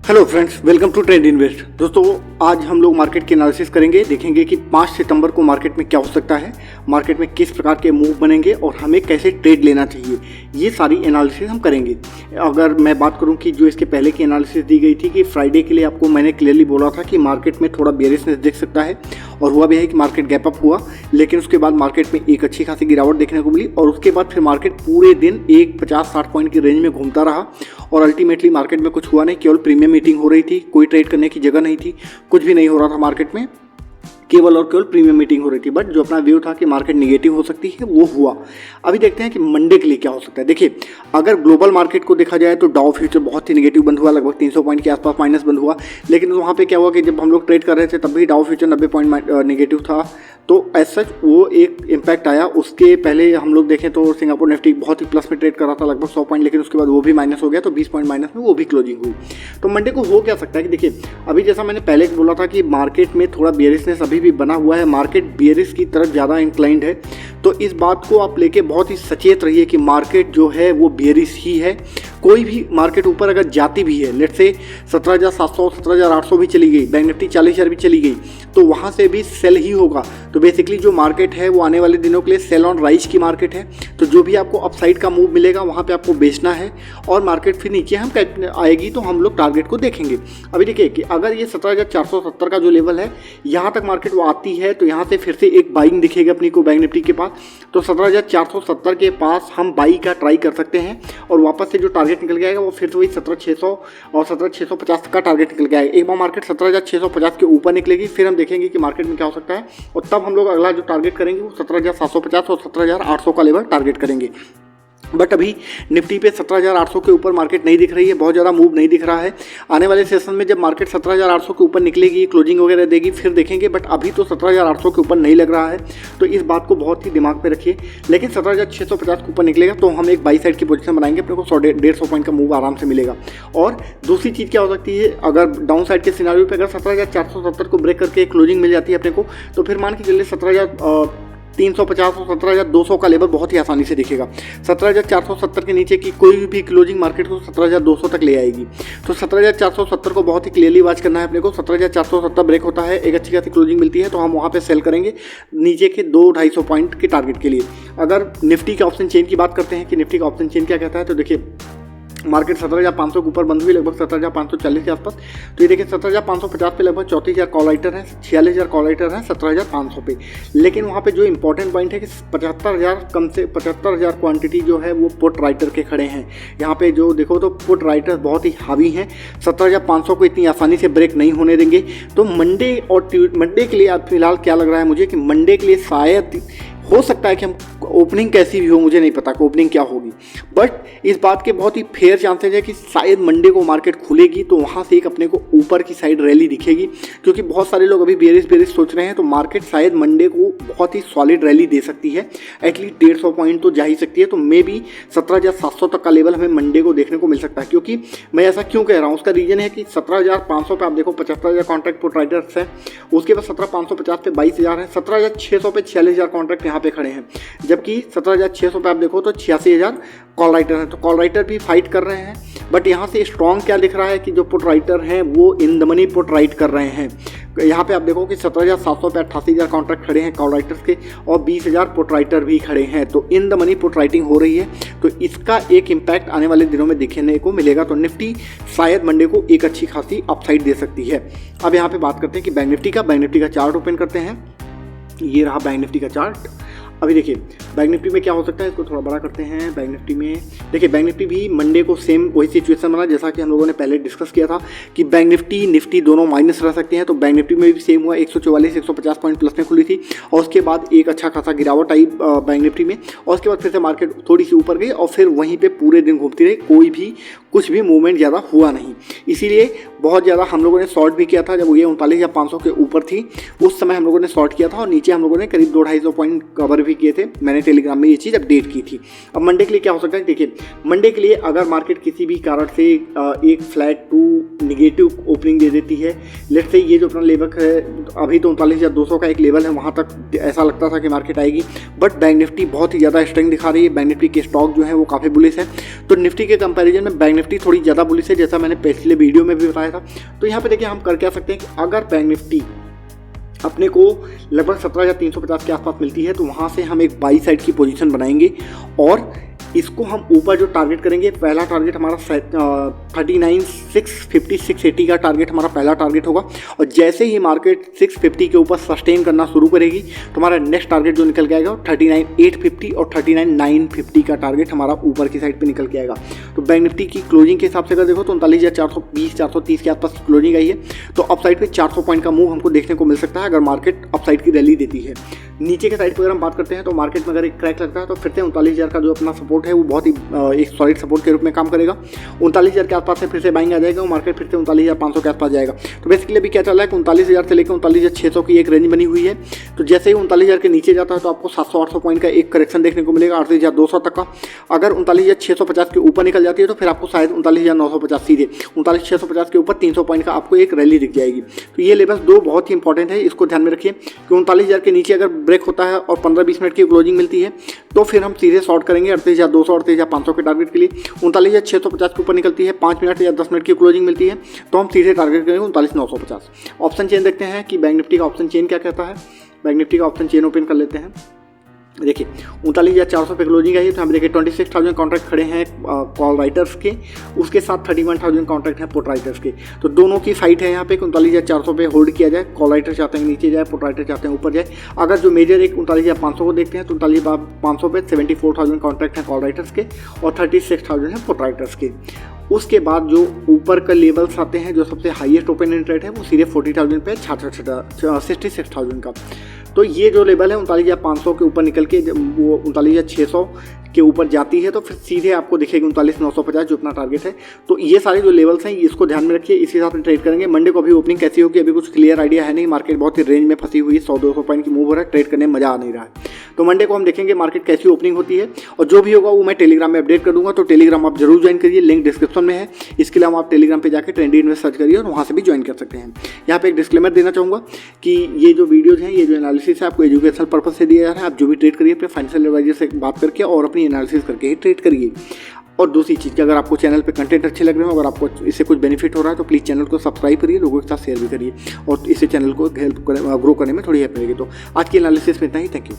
Hello friends, welcome to Trend Invest. दोस्तों, आज हम लोग मार्केट की एनालिसिस करेंगे, देखेंगे कि 5 सितंबर को मार्केट में क्या हो सकता है, मार्केट में किस प्रकार के मूव बनेंगे और हमें कैसे ट्रेड लेना चाहिए। ये सारी एनालिसिस हम करेंगे। अगर मैं बात करूं कि जो इसके पहले की एनालिसिस दी गई थी कि फ्राइडे के लिए आपको मैंने क्लियरली बोला था कि मार्केट में थोड़ा बेयरिशनेस दिख सकता है, और हुआ भी है कि मार्केट गैप अप हुआ, लेकिन उसके बाद मार्केट में एक अच्छी खासी गिरावट देखने को मिली और उसके बाद फिर मार्केट पूरे दिन एक 50-60 पॉइंट की रेंज में घूमता रहा और अल्टीमेटली मार्केट में कुछ हुआ नहीं। केवल प्रीमियम मीटिंग हो रही थी, कोई ट्रेड करने की जगह नहीं थी, कुछ भी नहीं हो रहा था मार्केट में, केवल और केवल प्रीमियम मीटिंग हो रही थी। बट जो अपना व्यू था कि मार्केट नेगेटिव हो सकती है वो हुआ। अभी देखते हैं कि मंडे के लिए क्या हो सकता है। देखिए, अगर ग्लोबल मार्केट को देखा जाए तो डाउ फ्यूचर बहुत ही नेगेटिव बंद हुआ, लगभग 300 पॉइंट के आसपास माइनस बंद हुआ। लेकिन वहाँ पे क्या हुआ कि जब हम लोग ट्रेड कर रहे थे तब भी डाउ फ्यूचर 90 पॉइंट नेगेटिव था, तो एज सच वो एक इम्पैक्ट आया। उसके पहले हम लोग देखें तो सिंगापुर निफ्टी बहुत ही प्लस में ट्रेड कर रहा था, लगभग 100 पॉइंट, लेकिन उसके बाद वो भी माइनस हो गया, तो 20 पॉइंट माइनस में वो भी क्लोजिंग हुई। तो मंडे को हो क्या सकता है कि देखिए, अभी जैसा मैंने पहले बोला था कि मार्केट में थोड़ा बियरिशनेस अभी भी बना हुआ है, मार्केट बियरिश की तरफ ज़्यादा इंक्लाइंड है। तो इस बात को आप लेके बहुत ही सचेत रहिए कि मार्केट जो है वो बियरिश ही है। कोई भी मार्केट ऊपर अगर जाती भी है, लेट से 17,700 17,800 भी चली गई, बैंक निफ्टी 40,000 भी चली गई, तो वहाँ से भी सेल ही होगा। तो बेसिकली जो मार्केट है वो आने वाले दिनों के लिए सेल ऑन राइज की मार्केट है। तो जो भी आपको अपसाइड का मूव मिलेगा वहाँ पे आपको बेचना है, और मार्केट फिर नीचे हम आएगी तो हम लोग टारगेट को देखेंगे। अभी देखिए कि अगर ये 17,470 का जो लेवल है यहाँ तक मार्केट वो आती है तो यहाँ से फिर से एक बाइंग दिखेगी अपनी को बैंक निफ्टी के पास। तो 17,470 के पास हम बाई का ट्राई कर सकते हैं, और वापस से जो टारगेट निकल के आएगा वो फिर से वही 17,600 और 17,650 का टारगेट निकल के आएगा। एक बार मार्केट 17,650 के ऊपर निकलेगी, फिर हम देखेंगे कि मार्केट में क्या हो सकता है, और तब हम लोग अगला जो टारगेट करेंगे वो 17,750 और 17,800 का लेवल टारगेट करेंगे। बट अभी निफ्टी पे 17,800 के ऊपर मार्केट नहीं दिख रही है, बहुत ज़्यादा मूव नहीं दिख रहा है। आने वाले सेशन में जब मार्केट 17,800 के ऊपर निकलेगी, क्लोजिंग वगैरह देगी, फिर देखेंगे। बट अभी तो 17,800 के ऊपर नहीं लग रहा है, तो इस बात को बहुत ही दिमाग पे रखिए। लेकिन 17,650 के ऊपर निकलेगा तो हम एक बाई साइड की पोजीशन बनाएंगे, अपने को 100-150 पॉइंट का मूव आराम से मिलेगा। और दूसरी चीज़ क्या हो सकती है, अगर डाउन साइड के सिनारियो पे अगर 17,470 को ब्रेक करके क्लोजिंग मिल जाती है अपने को, तो फिर मान के चलिए 17,350 और 17,200 का लेवल बहुत ही आसानी से दिखेगा। 17,470 के नीचे की कोई भी क्लोजिंग मार्केट को 17,200 तक ले आएगी। तो 17,470 को बहुत ही क्लियरली वॉच करना है अपने को। 17,470 ब्रेक होता है, एक अच्छी खासी क्लोजिंग मिलती है, तो हम वहाँ पे सेल करेंगे नीचे के 200-250 पॉइंट के टारगेट के लिए। अगर निफ्टी का ऑप्शन चेन की बात करते हैं कि निफ्टी का ऑप्शन चेन क्या कहता है, तो देखिए मार्केट 17,500 के ऊपर बंद हुई, लगभग 17,540 के आसपास। तो ये देखिए 17,550 पे लगभग 34,000 कॉल राइटर है, 46,000 कॉल राइटर है 17,500 पे। लेकिन वहाँ पे जो इंपॉर्टेंट पॉइंट है कि 75,000 कम से 75,000 क्वांटिटी जो है वो पुट राइटर के खड़े हैं। यहाँ पे जो देखो तो पुट राइटर बहुत ही हावी हैं, 17,500 को इतनी आसानी से ब्रेक नहीं होने देंगे। तो मंडे के लिए अब फिलहाल क्या लग रहा है मुझे कि मंडे के लिए शायद हो सकता है कि हम ओपनिंग कैसी भी हो, मुझे नहीं पता कि ओपनिंग क्या होगी, बट इस बात के बहुत ही फेयर चांसेज है कि शायद मंडे को मार्केट खुलेगी तो वहाँ से एक अपने को ऊपर की साइड रैली दिखेगी। क्योंकि बहुत सारे लोग अभी बेरिश सोच रहे हैं, तो मार्केट शायद मंडे को बहुत ही सॉलिड रैली दे सकती है, एटलीस्ट 150 पॉइंट तो जा ही सकती है। तो मे बी 17,700 तक का लेवल हमें मंडे को देखने को मिल सकता है। क्योंकि मैं ऐसा क्यों कह रहा हूँ, उसका रीजन है कि 17,500 पे आप देखो 75,000 कॉन्ट्रैक्ट पुट राइटर्स है, उसके बाद 17,550 पे 22,000 है, 17,600 पे 46,000 कॉन्ट्रैक्ट यहाँ पे खड़े हैं, जबकि 17,600 पे आप देखो तो 86,000 कॉल राइटर हैं। तो कॉल राइटर भी फाइट कर रहे हैं, बट यहाँ से स्ट्रॉन्ग क्या दिख रहा है कि जो पुट राइटर हैं वो in the money put right कर रहे हैं। यहाँ पे आप देखो कि 17,700 पे 88,000 कॉन्ट्रैक्ट खड़े हैं कॉल राइटर्स के, और 20,000 पुट राइटर भी खड़े हैं। तो in the money put writing हो रही है, तो इसका एक इम्पैक्ट आने वाले दिनों में दिखने को मिलेगा। तो निफ्टी शायद मंडे को एक अच्छी खासी अपसाइड दे सकती है। अब यहाँ पे बात करते हैं कि बैंक निफ्टी का चार्ट ओपन करते हैं। ये रहा बैंक निफ्टी का चार्ट। अभी देखिए बैंक निफ्टी में क्या हो सकता है, इसको थोड़ा बड़ा करते हैं। बैंक निफ्टी में देखिए, बैंक निफ्टी भी मंडे को सेम वही सिचुएशन बना जैसा कि हम लोगों ने पहले डिस्कस किया था कि बैंक निफ्टी दोनों माइनस रह सकते हैं। तो बैंक निफ्टी में भी सेम हुआ, 144-150 पॉइंट प्लस में खुली थी, और उसके बाद एक अच्छा खासा गिरावट आई बैंक निफ्टी में, और उसके बाद फिर से मार्केट थोड़ी सी ऊपर गई और फिर वहीं पर पूरे दिन घूमती रही, कोई भी कुछ भी मूवमेंट ज़्यादा हुआ नहीं। इसीलिए बहुत ज़्यादा हम लोगों ने शॉर्ट भी किया था जब ये 39,500 के ऊपर थी, उस समय हम लोगों ने शॉर्ट किया था, और नीचे हम लोगों ने करीब 200-250 पॉइंट कवर भी किए थे, मैंने टेलीग्राम में ये चीज़ अपडेट की थी। अब मंडे के लिए क्या हो सकता है, देखिए मंडे के लिए अगर मार्केट किसी भी कारण से एक फ्लैट टू निगेटिव ओपनिंग दे देती है, लेट्स से ये जो अपना लेवल है अभी तो 39,200 का एक लेवल है, वहाँ तक ऐसा लगता था कि मार्केट आएगी, बट बैंक निफ्टी बहुत ही ज़्यादा स्ट्रेंथ दिखा रही है। बैंक निफ्टी के स्टॉक जो है वो काफ़ी बुलिश है, तो निफ्टी के कंपैरिजन में बैंक निफ्टी थोड़ी ज़्यादा बुलिश है, जैसा मैंने पिछले वीडियो में भी बताया था। तो यहाँ पे देखिए हम कर क्या सकते हैं कि अगर बैंक निफ्टी अपने को लगभग 17,350 के आसपास मिलती है तो वहाँ से हम एक बाई साइड की पोजीशन बनाएंगे और इसको हम ऊपर जो टारगेट करेंगे, पहला टारगेट हमारा 39,650 680 का टारगेट हमारा पहला टारगेट होगा। और जैसे ही मार्केट 650 के ऊपर सस्टेन करना शुरू करेगी तो हमारा नेक्स्ट टारगेट जो निकल के आएगा 39,850 और 39,950 का टारगेट हमारा ऊपर की साइड पे निकल के आएगा। तो बैंक निफ्टी की क्लोजिंग के हिसाब से अगर देखो तो 39,420 430 के आसपास क्लोजिंग आई है, तो अपसाइड पे 400 पॉइंट का मूव हमको देखने को मिल सकता है अगर मार्केट अपसाइड की रैली देती है। नीचे के साइड पर अगर हम बात करते हैं तो मार्केट में अगर एक क्रैक लगता है तो फिर से 39,000 का जो अपना सपोर्ट है वो बहुत ही एक सॉलिड सपोर्ट के रूप में काम करेगा। 39,000 के आसपास से फिर से बाइंग आ जाएगा और मार्केट फिर से 39,500 के आसपास जाएगा। तो बेसिकली अभी क्या चल रहा है कि 39,000 से लेकर 39,600 की एक रेंज बनी हुई है। तो जैसे ही 39,000 के नीचे जाता है तो आपको 700-800 पॉइंट का एक करेक्शन देखने को मिलेगा 38,200 तक का। अगर 39,650 के ऊपर निकल जाती है तो फिर आपको शायद 39,950 सीधे 39,650 के ऊपर 300 पॉइंट का आपको एक रैली दिख जाएगी। तो ये लेवल्स दो बहुत ही इंपॉर्टेंट है, इसको ध्यान में रखिए कि 39,000 के नीचे अगर ब्रेक होता है और 15-20 मिनट की क्लोजिंग मिलती है तो फिर हम सीधे शॉर्ट करेंगे 38,200 38,500 के टारगेट के लिए। 39,650 के ऊपर निकलती है, 5 मिनट या 10 मिनट की क्लोजिंग मिलती है तो हम सीधे टारगेट करेंगे 39,950। ऑप्शन चेन देखते हैं कि बैंक निफ्टी का ऑप्शन चेन क्या कहता है। बैंक निफ्टी का ऑप्शन चेन ओपन कर लेते हैं। देखिए 39,400 पे क्लोजिंग आई है, तो हम देखिए 26,000 कॉन्ट्रैक्ट खड़े हैं कॉल राइटर्स के, उसके साथ 31,000 कॉन्ट्रैक्ट हैं पुट राइटर्स के। तो दोनों की फाइट है यहाँ पे 39,400 पे होल्ड किया जाए। कॉल राइटर चाहते हैं नीचे जाए, पुट राइटर चाहते हैं ऊपर जाए। अगर जो मेजर एक 39,500 को देखते हैं तो 39,500 पे 74,000 कॉन्ट्रैक्ट हैं कॉल राइटर्स के और 36,000 हैं पुट राइटर्स के। उसके बाद जो ऊपर का लेवल्स आते हैं, जो सबसे हाईएस्ट ओपन इंटरेस्ट है वो सीधे 40,000 पे 66,000 का। तो ये जो लेवल है 39,500 के ऊपर निकल के वो 39,600 के ऊपर जाती है तो फिर सीधे आपको दिखेगी 39,950 जो अपना टारगेट है। तो ये सारे जो लेवल्स हैं इसको ध्यान में रखिए, इसी हिसाब से ट्रेड करेंगे। मंडे को अभी ओपनिंग कैसी होगी अभी कुछ क्लियर आइडिया है नहीं, मार्केट बहुत ही रेंज में फंसी हुई है, 100-200 पॉइंट की मूव हो रहा है, ट्रेड करने में मजा आ नहीं रहा है। तो मंडे को हम देखेंगे मार्केट कैसी ओपनिंग होती है और जो भी होगा वो मैं टेलीग्राम में अपडेट कर दूंगा। तो टेलीग्राम आप जरूर ज्वाइन करिए, लिंक डिस्क्रिप्शन में है। इसके लिए आप टेलीग्राम पे जाकर ट्रेंडी इन्वेस्ट सर्च करिए और वहाँ से भी ज्वाइन कर सकते हैं। यहाँ पे एक डिस्क्लेमर देना चाहूँगा कि ये जो वीडियोज़ हैं, ये जो एनालिसिस है आपको एजुकेशनल पर्पज से दिया जा रहा है। आप जो भी ट्रेड करिए अपने फाइनेंशियल एडवाइजर से बात करके और अपनी एनालिसिस करके ही ट्रेड करिए। और दूसरी चीज़ कि अगर आपको चैनल पे कंटेंट अच्छे लग रहे हो, अगर आपको इससे कुछ बेनिफिट हो रहा है तो प्लीज़ चैनल को सब्सक्राइब करिए, लोगों के साथ शेयर भी करिए और इससे चैनल को हेल्प ग्रो करने में थोड़ी हेल्प मिलेगी। तो आज की एनालिसिस में इतना ही। Thank you.